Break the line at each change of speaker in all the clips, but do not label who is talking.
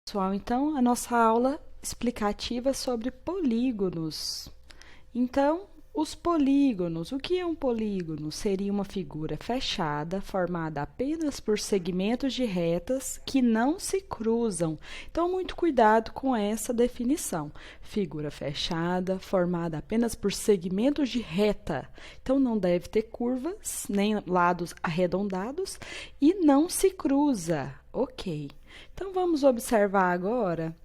Pessoal, então, a nossa aula explicativa sobre polígonos. Então, os polígonos. O que é um polígono? Seria uma figura fechada, formada apenas por segmentos de retas que não se cruzam. Então, muito cuidado com essa definição. Figura fechada, formada apenas por segmentos de reta. Então, não deve ter curvas, nem lados arredondados e não se cruza. Ok. Então, vamos observar agora,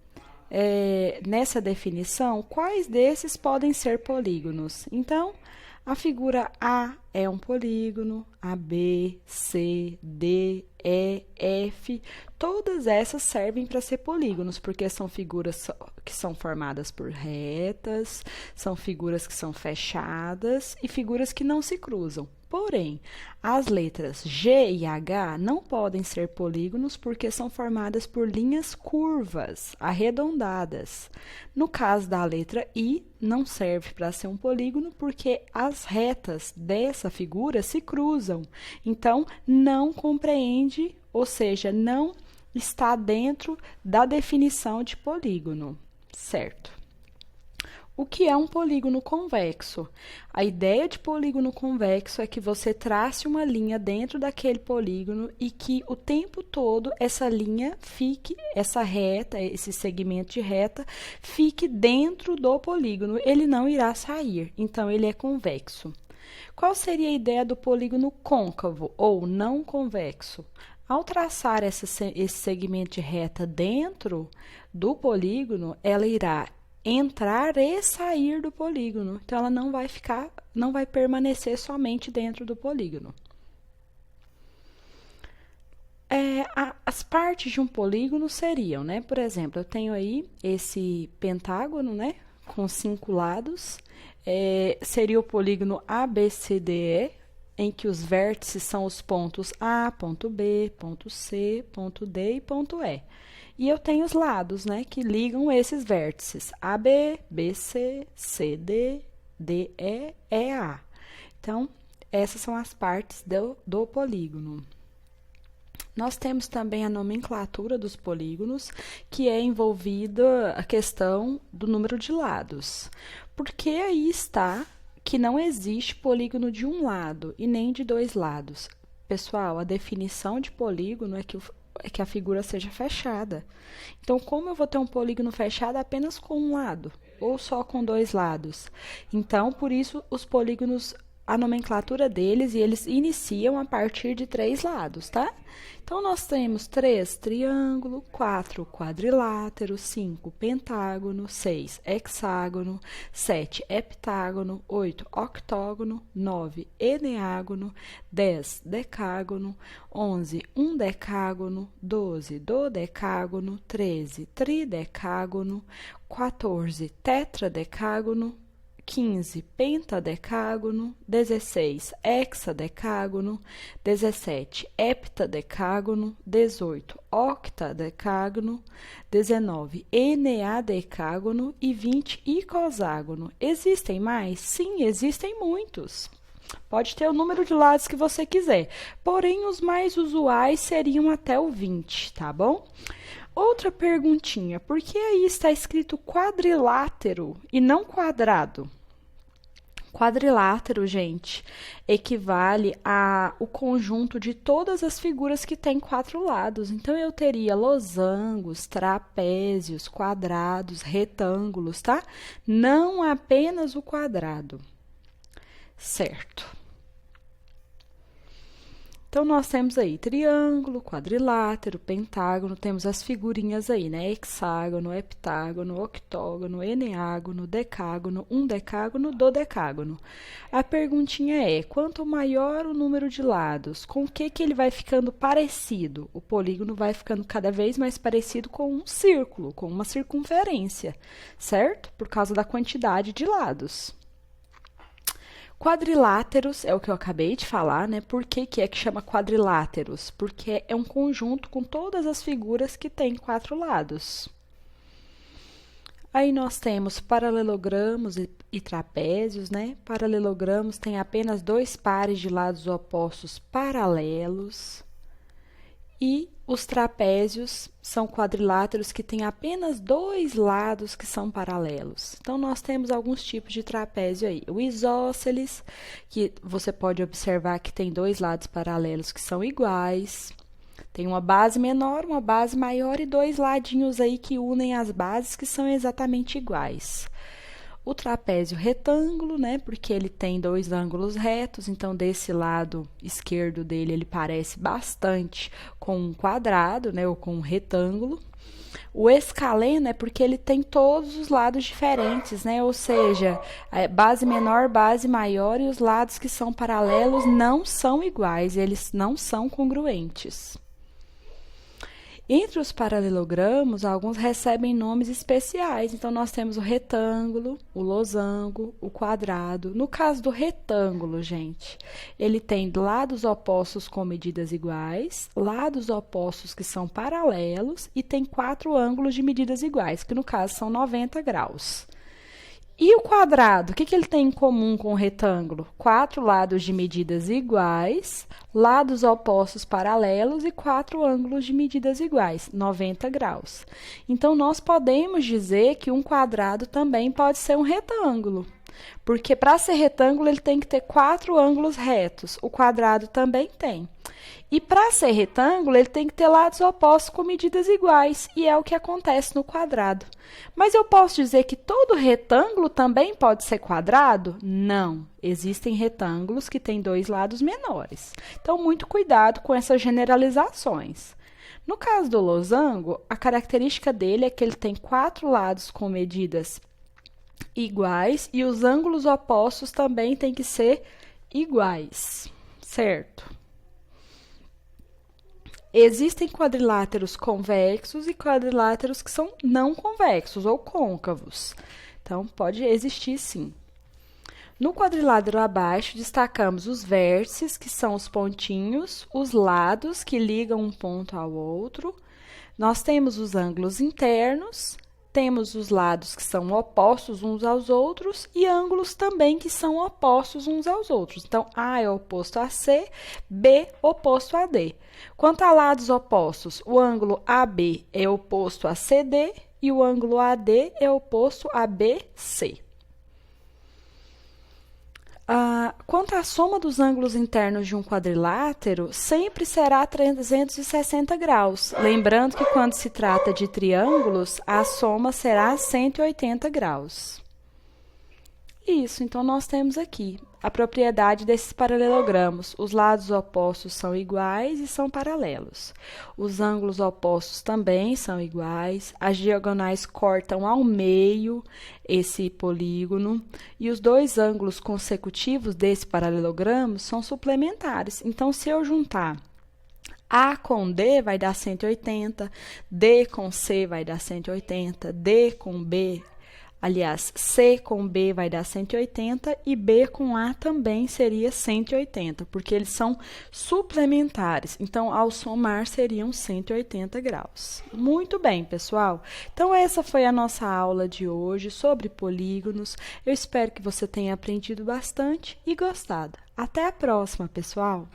nessa definição, quais desses podem ser polígonos. Então, a figura A é um polígono, a B, C, D, E, F, todas essas servem para ser polígonos, porque são figuras que são formadas por retas, são figuras que são fechadas e figuras que não se cruzam. Porém, as letras G e H não podem ser polígonos porque são formadas por linhas curvas, arredondadas. No caso da letra I, não serve para ser um polígono porque as retas dessa figura se cruzam. Então, não compreende, ou seja, não está dentro da definição de polígono, certo? O que é um polígono convexo? A ideia de polígono convexo é que você trace uma linha dentro daquele polígono e que o tempo todo essa linha fique, essa reta, esse segmento de reta, fique dentro do polígono. Ele não irá sair, então ele é convexo. Qual seria a ideia do polígono côncavo ou não convexo? Ao traçar esse segmento de reta dentro do polígono, ela irá entrar e sair do polígono. Então, ela não vai permanecer somente dentro do polígono. As partes de um polígono seriam, né? Por exemplo, eu tenho aí esse pentágono, né? Com 5 lados. Seria o polígono ABCDE, em que os vértices são os pontos A, ponto B, ponto C, ponto D e ponto E. E eu tenho os lados, né, que ligam esses vértices, AB, BC, CD, DE, EA. Então, essas são as partes do polígono. Nós temos também a nomenclatura dos polígonos, que é envolvida a questão do número de lados. Porque aí está que não existe polígono de um lado e nem de 2 lados. Pessoal, a definição de polígono é que a figura seja fechada. Então, como eu vou ter um polígono fechado apenas com um lado ou só com 2 lados? Então, por isso, os polígonos, a nomenclatura deles, e eles iniciam a partir de 3 lados, tá? Então, nós temos 3 triângulo, 4 quadrilátero, 5 pentágono, 6 hexágono, 7 heptágono, 8 octógono, 9 eneágono, 10 decágono, 11 undecágono, 12 dodecágono, 13 tridecágono, 14 tetradecágono, 15 pentadecágono, 16 hexadecágono, 17 heptadecágono, 18 octadecágono, 19 eneadecágono e 20 icoságono. Existem mais? Sim, existem muitos. Pode ter o número de lados que você quiser, porém os mais usuais seriam até o 20, tá bom? Outra perguntinha, por que aí está escrito quadrilátero e não quadrado? Quadrilátero, gente, equivale ao conjunto de todas as figuras que têm 4 lados. Então, eu teria losangos, trapézios, quadrados, retângulos, tá? Não apenas o quadrado. Certo. Então, nós temos aí triângulo, quadrilátero, pentágono, temos as figurinhas aí, né? Hexágono, heptágono, octógono, eneágono, decágono, undecágono, dodecágono. A perguntinha é, quanto maior o número de lados, com o que ele vai ficando parecido? O polígono vai ficando cada vez mais parecido com um círculo, com uma circunferência, certo? Por causa da quantidade de lados. Quadriláteros é o que eu acabei de falar, né? Por que é que chama quadriláteros? Porque é um conjunto com todas as figuras que têm 4 lados. Aí nós temos paralelogramos e trapézios, né? Paralelogramos têm apenas 2 pares de lados opostos paralelos. E os trapézios são quadriláteros que têm apenas dois lados que são paralelos. Então, nós temos alguns tipos de trapézio aí. O isósceles, que você pode observar que tem dois lados paralelos que são iguais. Tem uma base menor, uma base maior e dois ladinhos aí que unem as bases que são exatamente iguais. O trapézio retângulo, né, porque ele tem dois ângulos retos, então desse lado esquerdo dele ele parece bastante com um quadrado, né, ou com um retângulo. O escaleno é porque ele tem todos os lados diferentes, né, ou seja, base menor, base maior e os lados que são paralelos não são iguais, eles não são congruentes. Entre os paralelogramos, alguns recebem nomes especiais. Então, nós temos o retângulo, o losango, o quadrado. No caso do retângulo, gente, ele tem lados opostos com medidas iguais, lados opostos que são paralelos e tem 4 ângulos de medidas iguais, que no caso são 90 graus. E o quadrado, o que ele tem em comum com o retângulo? 4 lados de medidas iguais, lados opostos paralelos e 4 ângulos de medidas iguais, 90 graus. Então, nós podemos dizer que um quadrado também pode ser um retângulo, porque para ser retângulo ele tem que ter 4 ângulos retos, o quadrado também tem. E para ser retângulo, ele tem que ter lados opostos com medidas iguais, e é o que acontece no quadrado. Mas eu posso dizer que todo retângulo também pode ser quadrado? Não. Existem retângulos que têm 2 lados menores. Então, muito cuidado com essas generalizações. No caso do losango, a característica dele é que ele tem 4 lados com medidas iguais e os ângulos opostos também têm que ser iguais, certo? Existem quadriláteros convexos e quadriláteros que são não convexos ou côncavos. Então, pode existir sim. No quadrilátero abaixo, destacamos os vértices, que são os pontinhos, os lados, que ligam um ponto ao outro. Nós temos os ângulos internos, temos os lados que são opostos uns aos outros e ângulos também que são opostos uns aos outros. Então, A é oposto a C, B oposto a D. Quanto a lados opostos, o ângulo AB é oposto a CD e o ângulo AD é oposto a BC. Quanto à soma dos ângulos internos de um quadrilátero, sempre será 360 graus. Lembrando que quando se trata de triângulos, a soma será 180 graus. Isso, então nós temos aqui a propriedade desses paralelogramos. Os lados opostos são iguais e são paralelos. Os ângulos opostos também são iguais. As diagonais cortam ao meio esse polígono. E os dois ângulos consecutivos desse paralelogramo são suplementares. Então, se eu juntar A com D vai dar 180, D com C vai dar 180, D com B, aliás, C com B vai dar 180 e B com A também seria 180, porque eles são suplementares. Então, ao somar, seriam 180 graus. Muito bem, pessoal. Então, essa foi a nossa aula de hoje sobre polígonos. Eu espero que você tenha aprendido bastante e gostado. Até a próxima, pessoal!